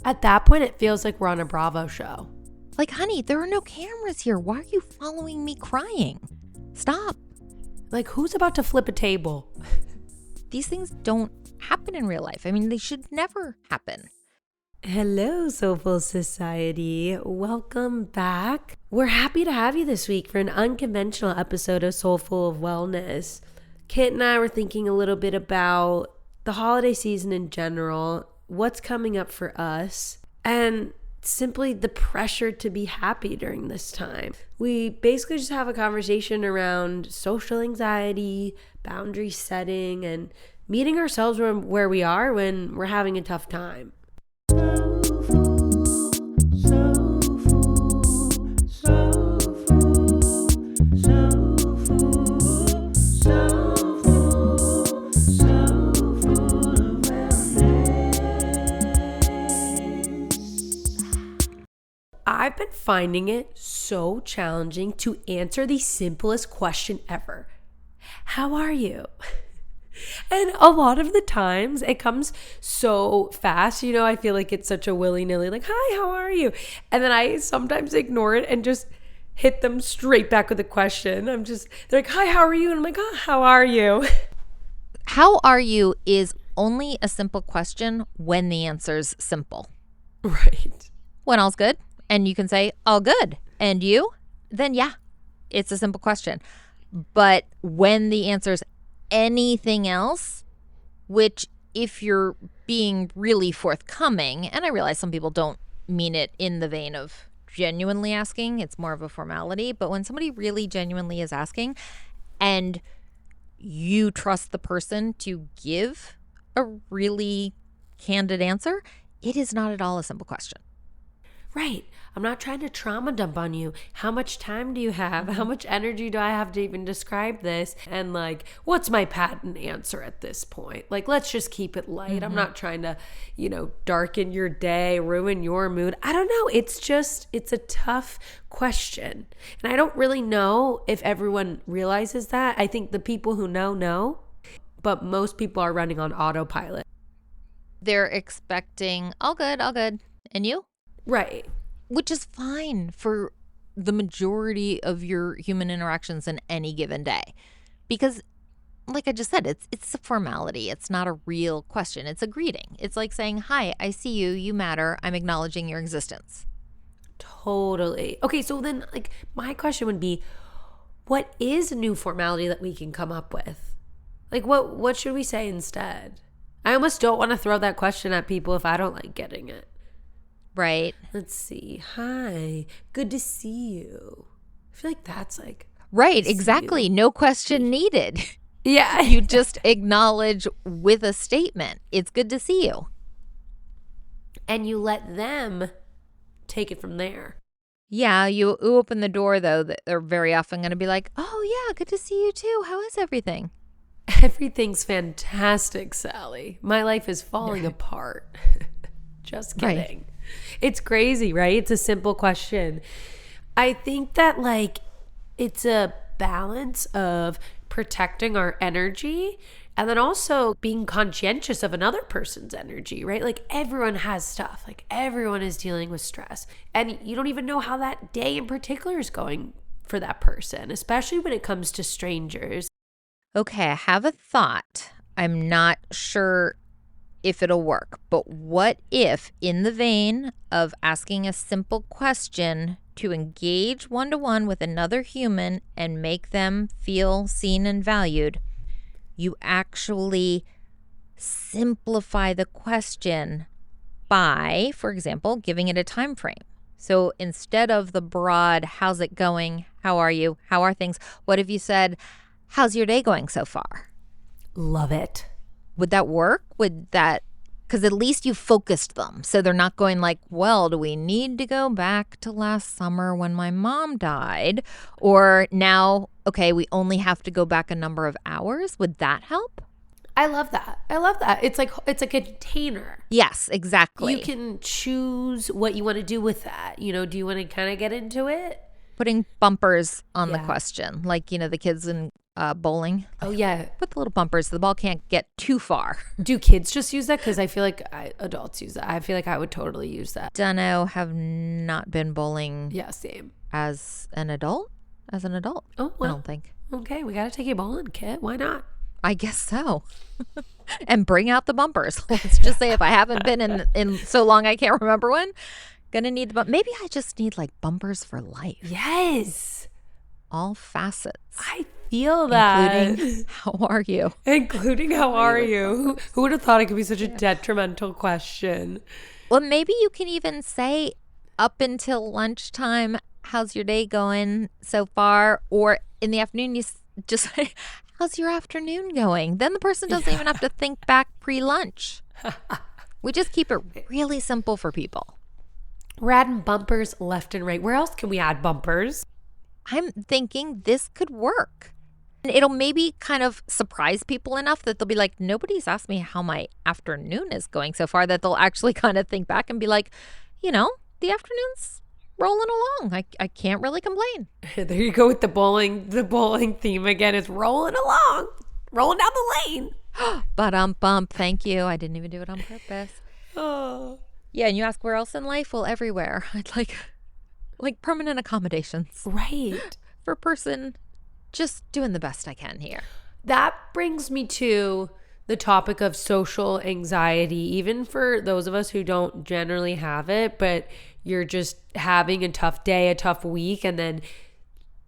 At that point, it feels like we're on a Bravo show. Like, honey, there are no cameras here. Why are you following me crying? Stop. Like, who's about to flip a table? These things don't happen in real life. I mean, they should never happen. Hello, Soulful Society. Welcome back. We're happy to have you this week for an unconventional episode of Soulful of Wellness. Kit and I were thinking a little bit about the holiday season in general, what's coming up for us, and simply the pressure to be happy during this time. We basically just have a conversation around social anxiety, boundary setting, and meeting ourselves where we are when we're having a tough time. I've been finding it so challenging to answer the simplest question ever. How are you? And a lot of the times it comes so fast, I feel like it's such a willy-nilly, like, hi, how are you? And then I sometimes ignore it and just hit them straight back with a question. They're like, hi, how are you? And I'm like, oh, how are you? How are you is only a simple question when the answer's simple. Right. When all's good. And you can say, all good. And you? Then yeah, it's a simple question. But when the answer's anything else, which if you're being really forthcoming, and I realize some people don't mean it in the vein of genuinely asking, it's more of a formality, but when somebody really genuinely is asking and you trust the person to give a really candid answer, it is not at all a simple question. Right. I'm not trying to trauma dump on you. How much time do you have? How much energy do I have to even describe this? And like, what's my patent answer at this point? Like, let's just keep it light. I'm not trying to, darken your day, ruin your mood. I don't know. It's a tough question. And I don't really know if everyone realizes that. I think the people who know, but most people are running on autopilot. They're expecting all good. And you? Right. Which is fine for the majority of your human interactions in any given day. Because, like I just said, it's a formality. It's not a real question. It's a greeting. It's like saying, hi, I see you. You matter. I'm acknowledging your existence. Totally. Okay, so then, like, my question would be, what is a new formality that we can come up with? Like, what should we say instead? I almost don't want to throw that question at people if I don't like getting it. Right. Let's see. Hi. Good to see you. I feel like that's like. Right. Exactly. No question needed. Yeah. You just acknowledge with a statement. It's good to see you. And you let them take it from there. Yeah. You open the door, though. They're very often going to be like, oh, yeah, good to see you, too. How is everything? Everything's fantastic, Sally. My life is falling apart. Just kidding. Right. It's crazy, right? It's a simple question. I think that it's a balance of protecting our energy and then also being conscientious of another person's energy, right? Like everyone has stuff. Like everyone is dealing with stress. And you don't even know how that day in particular is going for that person, especially when it comes to strangers. Okay, I have a thought. I'm not sure if it'll work. But what if, in the vein of asking a simple question to engage one-to-one with another human and make them feel seen and valued, you actually simplify the question by, for example, giving it a time frame. So instead of the broad, how's it going? How are you? How are things? What if you said, how's your day going so far? Love it. Would that work? Because at least you focused them. So they're not going like, well, do we need to go back to last summer when my mom died? Or now, okay, we only have to go back a number of hours. Would that help? I love that. It's like a container. Yes, exactly. You can choose what you want to do with that. Do you want to kind of get into it? Putting bumpers on the question. Like, the kids in bowling. Oh, yeah. Put the little bumpers so the ball can't get too far. Do kids just use that? Because I feel like adults use that. I feel like I would totally use that. Dunno, have not been bowling Yeah, same. as an adult. Oh, I well. don't think. Okay, we got to take you bowling, Kit. Why not? I guess so. And bring out the bumpers. Let's just say if I haven't been in so long I can't remember when, gonna need the maybe I just need like bumpers for life. Yes. All facets. I feel that. Including how are you? Including how are you? Who would have thought it could be such a detrimental question? Well, maybe you can even say up until lunchtime, how's your day going so far? Or in the afternoon, you just say, how's your afternoon going? Then the person doesn't even have to think back pre-lunch. We just keep it really simple for people. We're adding bumpers left and right. Where else can we add bumpers? I'm thinking this could work. And it'll maybe kind of surprise people enough that they'll be like, nobody's asked me how my afternoon is going so far, that they'll actually kind of think back and be like, the afternoon's rolling along. I can't really complain. There you go with the bowling theme again. It's rolling along, rolling down the lane. But bump. Thank you. I didn't even do it on purpose. Oh. Yeah, and you ask where else in life? Well, everywhere. I'd like permanent accommodations. Right. For a person just doing the best I can here. That brings me to the topic of social anxiety, even for those of us who don't generally have it, but you're just having a tough day, a tough week, and then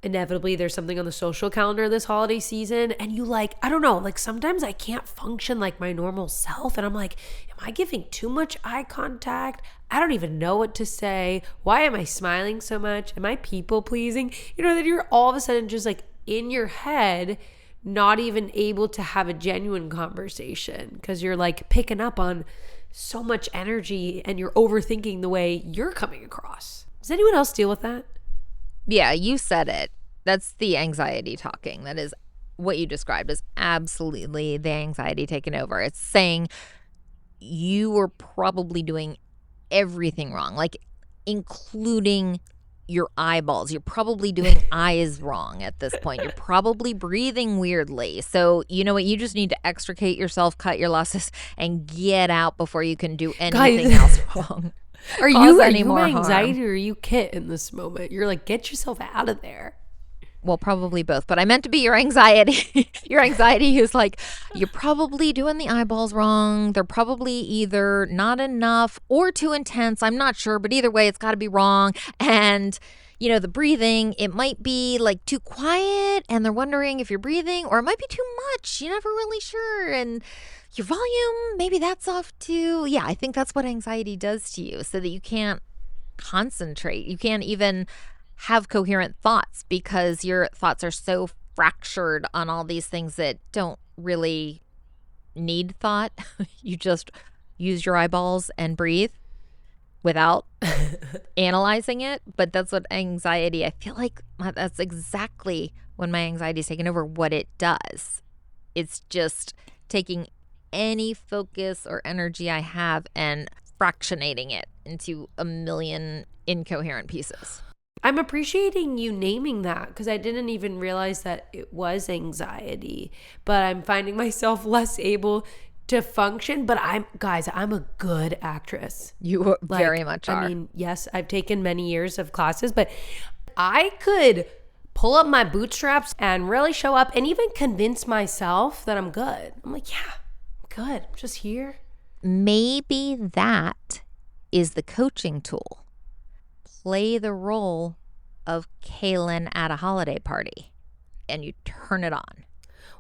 inevitably there's something on the social calendar this holiday season, and you I don't know, sometimes I can't function like my normal self, and I'm like, am I giving too much eye contact? I don't even know what to say. Why am I smiling so much? Am I people pleasing? That you're all of a sudden just in your head, not even able to have a genuine conversation because you're picking up on so much energy and you're overthinking the way you're coming across. Does anyone else deal with that? Yeah, you said it. That's the anxiety talking. That is what you described as absolutely the anxiety taking over. It's saying you were probably doing everything wrong, including your eyeballs. You're probably doing eyes wrong at this point. You're probably breathing weirdly. So you know what? You just need to extricate yourself, cut your losses, and get out before you can do anything else wrong. Are you anxiety harm. Or are you Kit in this moment? You're get yourself out of there. Well, probably both, but I meant to be your anxiety. Your anxiety is you're probably doing the eyeballs wrong. They're probably either not enough or too intense. I'm not sure, but either way, it's got to be wrong. And, the breathing, it might be too quiet and they're wondering if you're breathing, or it might be too much. You're never really sure. And your volume, maybe that's off too. Yeah, I think that's what anxiety does to you, so that you can't concentrate. You can't even have coherent thoughts because your thoughts are so fractured on all these things that don't really need thought. You just use your eyeballs and breathe without analyzing it. But that's what anxiety, I feel like that's exactly when my anxiety is taking over, what it does. It's just taking any focus or energy I have and fractionating it into a million incoherent pieces. I'm appreciating you naming that because I didn't even realize that it was anxiety, but I'm finding myself less able to function. But I'm a good actress. You very much are. I mean, yes, I've taken many years of classes, but I could pull up my bootstraps and really show up and even convince myself that I'm good. I'm yeah, I'm good. I'm just here. Maybe that is the coaching tool. Play the role of Kaylin at a holiday party and you turn it on.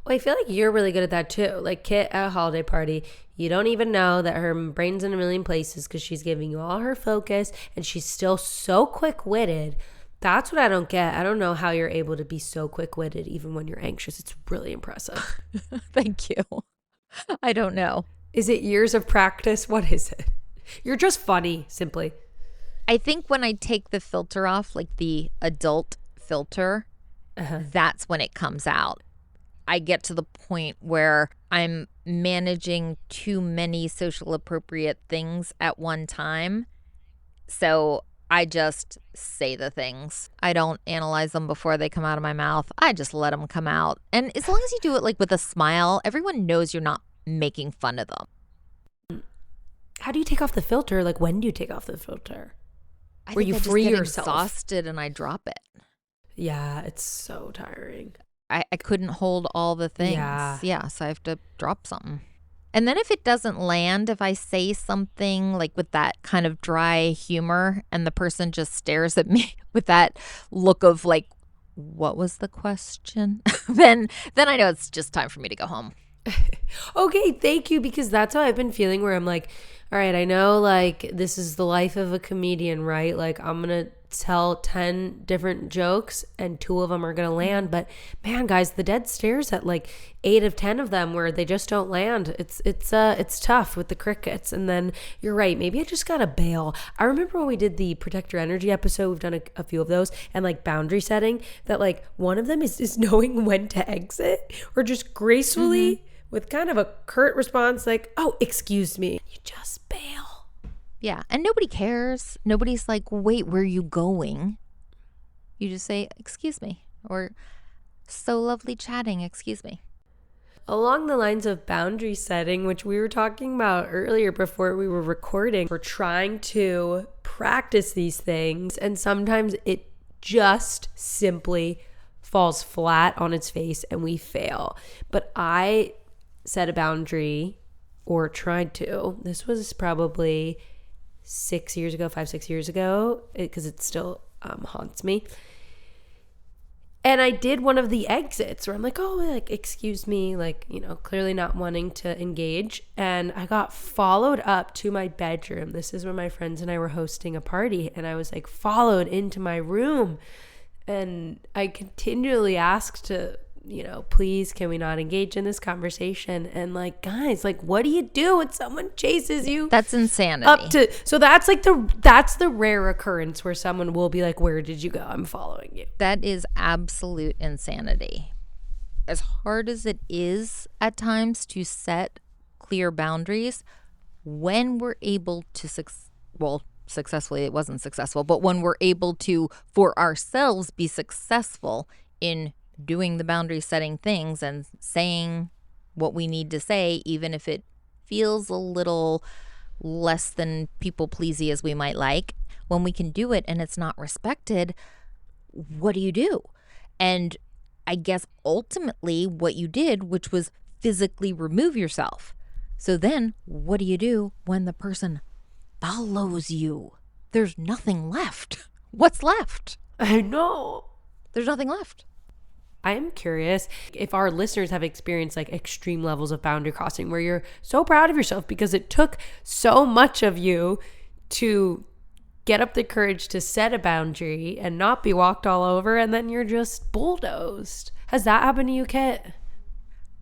Well, I feel like you're really good at that too. Kit at a holiday party, you don't even know that her brain's in a million places because she's giving you all her focus and she's still so quick-witted. That's what I don't get. I don't know how you're able to be so quick-witted even when you're anxious. It's really impressive. Thank you. I don't know. Is it years of practice? What is it? You're just funny, simply. I think when I take the filter off, the adult filter, that's when it comes out. I get to the point where I'm managing too many social appropriate things at one time. So I just say the things. I don't analyze them before they come out of my mouth. I just let them come out. And as long as you do it like with a smile, everyone knows you're not making fun of them. How do you take off the filter? Like, when do you take off the filter? I Where think you I just free get yourself. exhausted and I drop it. Yeah, it's so tiring. I couldn't hold all the things. Yeah, so I have to drop something. And then if it doesn't land, if I say something like with that kind of dry humor and the person just stares at me with that look of like, what was the question? then I know it's just time for me to go home. Okay, thank you, because that's how I've been feeling, where I'm like, all right, I know like this is the life of a comedian, right? Like, I'm going to tell 10 different jokes and 2 of them are going to land, but man, guys, the dead stares at like 8 of 10 of them where they just don't land. It's tough with the crickets. And then you're right, maybe I just got to bail. I remember when we did the Protect Your Energy episode, we've done a few of those, and like boundary setting, that like one of them is knowing when to exit, or just gracefully with kind of a curt response like, oh, excuse me. You just bail. Yeah, and nobody cares. Nobody's like, wait, where are you going? You just say, excuse me, or so lovely chatting, excuse me. Along the lines of boundary setting, which we were talking about earlier before we were recording, we're trying to practice these things, and sometimes it just simply falls flat on its face and we fail. But I set a boundary, or tried to. This was probably 5, 6 years ago, because it still haunts me. And I did one of the exits where I'm like, oh, like, excuse me, like, you know, clearly not wanting to engage. And I got followed up to my bedroom. This is where my friends and I were hosting a party. And I was like followed into my room. And I continually asked to, you know, please, can we not engage in this conversation? And like, guys, like, what do you do when someone chases you? That's insanity. So that's like that's the rare occurrence where someone will be like, where did you go? I'm following you. That is absolute insanity. As hard as it is at times to set clear boundaries, when we're able to successfully, it wasn't successful, but when we're able to, for ourselves, be successful in doing the boundary setting things and saying what we need to say, even if it feels a little less than people pleasy as we might like, when we can do it and it's not respected, what do you do? And I guess ultimately what you did, which was physically remove yourself. So then what do you do when the person follows you? There's nothing left. What's left? I know. There's nothing left. I am curious if our listeners have experienced like extreme levels of boundary crossing where you're so proud of yourself because it took so much of you to get up the courage to set a boundary and not be walked all over, and then you're just bulldozed. Has that happened to you, Kit?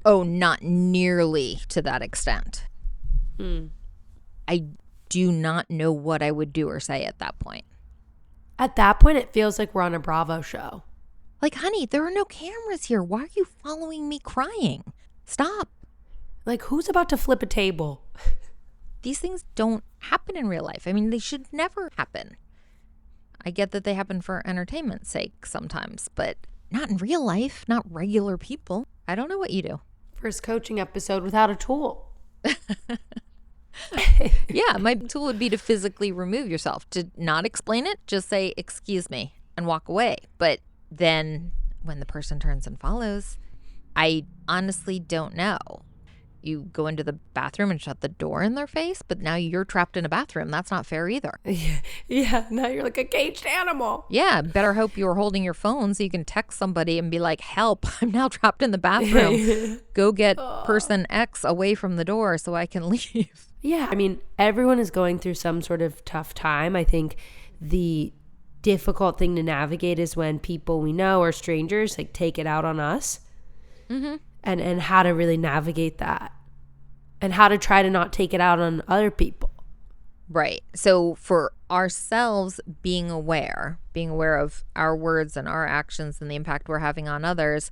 Oh, not nearly to that extent. I do not know what I would do or say at that point. At that point, it feels like we're on a Bravo show. Like, honey, there are no cameras here. Why are you following me crying? Stop. Like, who's about to flip a table? These things don't happen in real life. I mean, they should never happen. I get that they happen for entertainment's sake sometimes, but not in real life, not regular people. I don't know what you do. First coaching episode without a tool. Yeah, my tool would be to physically remove yourself, to not explain it, just say, excuse me, and walk away. But then when the person turns and follows, I honestly don't know. You go into the bathroom and shut the door in their face, but now you're trapped in a bathroom. That's not fair either. Yeah, now you're like a caged animal. Yeah, better hope you were holding your phone so you can text somebody and be like, help, I'm now trapped in the bathroom. Go get person X away from the door so I can leave. Yeah, I mean, everyone is going through some sort of tough time. I think the difficult thing to navigate is when people we know or strangers like take it out on us. And how to really navigate that and how to try to not take it out on other people. Right. So for ourselves, being aware of our words and our actions and the impact we're having on others.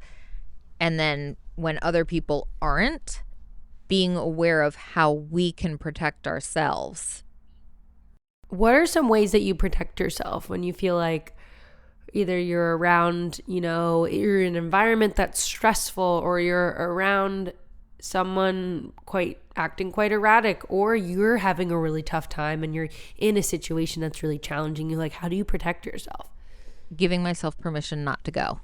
And then when other people aren't, being aware of how we can protect ourselves. What are some ways that you protect yourself when you feel like either you're around, you're in an environment that's stressful, or you're around someone acting quite erratic, or you're having a really tough time and you're in a situation that's really challenging you? Like, how do you protect yourself? Giving myself permission not to go.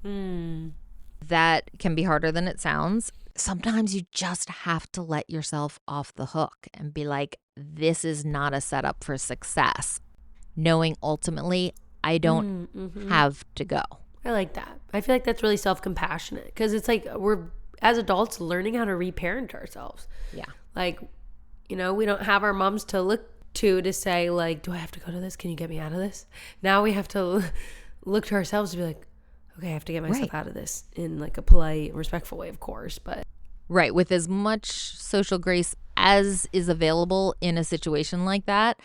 That can be harder than it sounds. Sometimes you just have to let yourself off the hook and be like, this is not a setup for success. Knowing ultimately I don't have to go. I like that. I feel like that's really self-compassionate, because it's like we're, as adults, learning how to reparent ourselves. Yeah. Like, we don't have our moms to look to say, like, do I have to go to this? Can you get me out of this? Now we have to look to ourselves to be like, okay, I have to get myself out of this in like a polite, respectful way, of course. But right. With as much social grace as is available in a situation like that,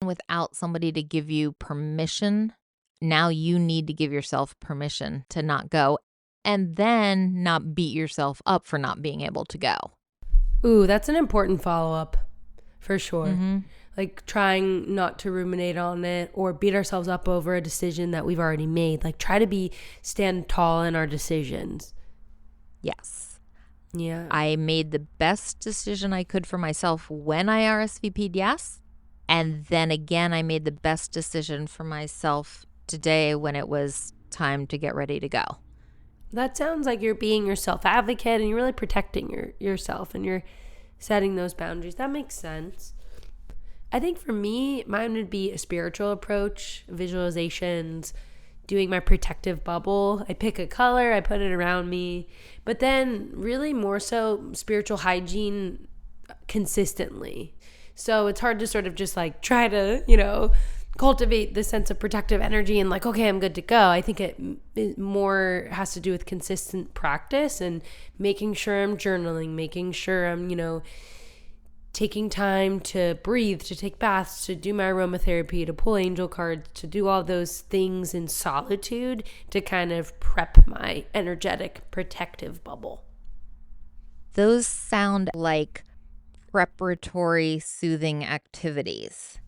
without somebody to give you permission, now you need to give yourself permission to not go, and then not beat yourself up for not being able to go. Ooh, that's an important follow-up for sure. Like, trying not to ruminate on it or beat ourselves up over a decision that we've already made. Like, try to stand tall in our decisions. Yes. Yeah. I made the best decision I could for myself when I RSVP'd yes. And then again, I made the best decision for myself today when it was time to get ready to go. That sounds like you're being your self-advocate and you're really protecting yourself and you're setting those boundaries. That makes sense. I think for me, mine would be a spiritual approach, visualizations, doing my protective bubble. I pick a color, I put it around me, but then really more so spiritual hygiene consistently. So it's hard to sort of just like try to, cultivate this sense of protective energy and like, okay, I'm good to go. I think it more has to do with consistent practice and making sure I'm journaling, making sure I'm, taking time to breathe, to take baths, to do my aromatherapy, to pull angel cards, to do all those things in solitude to kind of prep my energetic protective bubble. Those sound like preparatory soothing activities.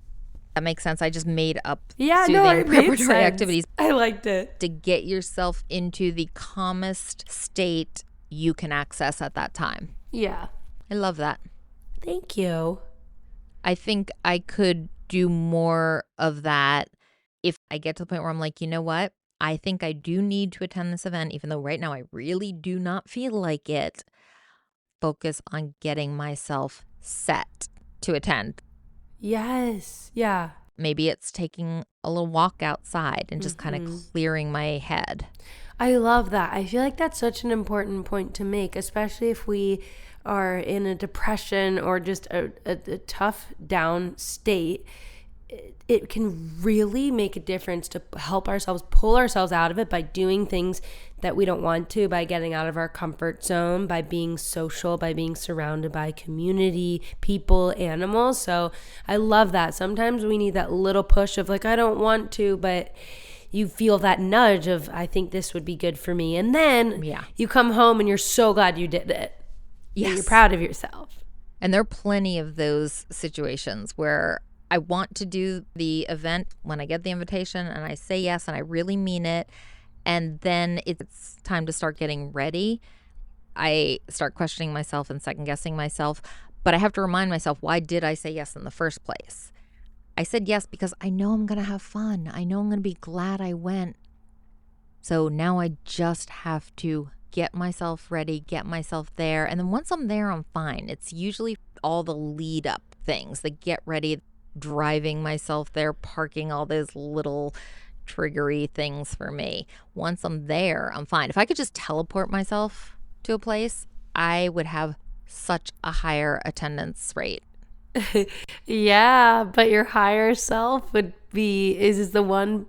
That makes sense. I just made up soothing preparatory activities. I liked it. To get yourself into the calmest state you can access at that time. Yeah. I love that. Thank you. I think I could do more of that if I get to the point where I'm like, you know what? I think I do need to attend this event, even though right now I really do not feel like it. Focus on getting myself set to attend. Yes. Yeah. Maybe it's taking a little walk outside and just kind of clearing my head. I love that. I feel like that's such an important point to make, especially if we are in a depression or just a tough down state. It can really make a difference to help ourselves pull ourselves out of it by doing things that we don't want to, by getting out of our comfort zone, by being social, by being surrounded by community, people, animals. So I love that. Sometimes we need that little push of like, I don't want to, but you feel that nudge of, I think this would be good for me. And then you come home and you're so glad you did it. Yes. And you're proud of yourself. And there are plenty of those situations where I want to do the event when I get the invitation and I say yes and I really mean it. And then it's time to start getting ready. I start questioning myself and second guessing myself. But I have to remind myself, why did I say yes in the first place? I said yes because I know I'm going to have fun. I know I'm going to be glad I went. So now I just have to get myself ready, get myself there. And then once I'm there, I'm fine. It's usually all the lead up things, the get ready, driving myself there, parking, all those little triggery things for me. Once I'm there, I'm fine. If I could just teleport myself to a place, I would have such a higher attendance rate. Yeah, but your higher self is the one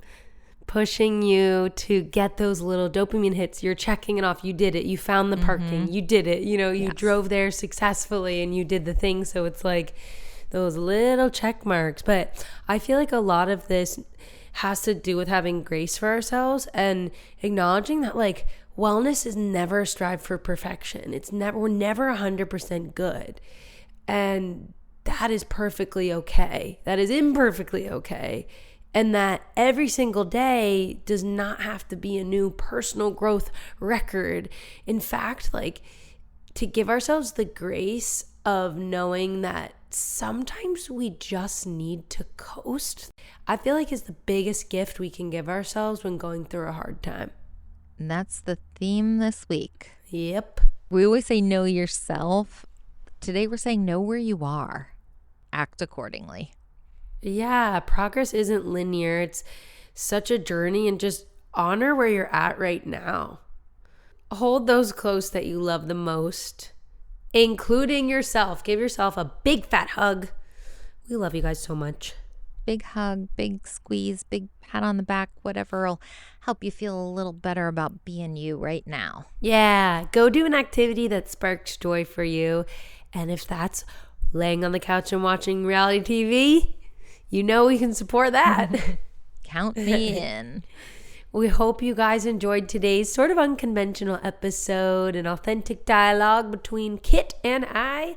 pushing you to get those little dopamine hits. You're checking it off. You did it. You found the parking. You did it. You drove there successfully and you did the thing. So it's like those little check marks. But I feel like a lot of this has to do with having grace for ourselves and acknowledging that like wellness is never a strive for perfection. We're never 100% good. And that is perfectly okay. That is imperfectly okay. And that every single day does not have to be a new personal growth record. In fact, like, to give ourselves the grace of knowing that sometimes we just need to coast, I feel like is the biggest gift we can give ourselves when going through a hard time. And that's the theme this week. Yep. We always say know yourself. Today we're saying know where you are. Act accordingly. Yeah, progress isn't linear. It's such a journey, and just honor where you're at right now. Hold those close that you love the most, including yourself. Give yourself a big fat hug. We love you guys so much. Big hug, big squeeze, big pat on the back, whatever will help you feel a little better about being you right now. Yeah, go do an activity that sparks joy for you. And if that's laying on the couch and watching reality TV, you know we can support that. Count me in. We hope you guys enjoyed today's sort of unconventional episode, an authentic dialogue between Kit and I.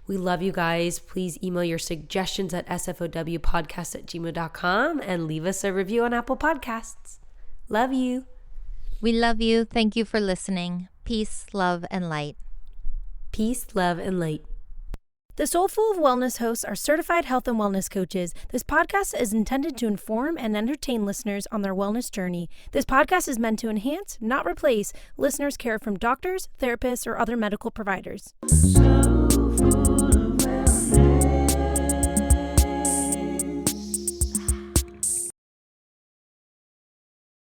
We love you guys. Please email your suggestions at sfowpodcast@gmail.com and leave us a review on Apple Podcasts. Love you. We love you. Thank you for listening. Peace, love, and light. Peace, love, and light. The Soulful of Wellness hosts are certified health and wellness coaches. This podcast is intended to inform and entertain listeners on their wellness journey. This podcast is meant to enhance, not replace, listeners' care from doctors, therapists, or other medical providers.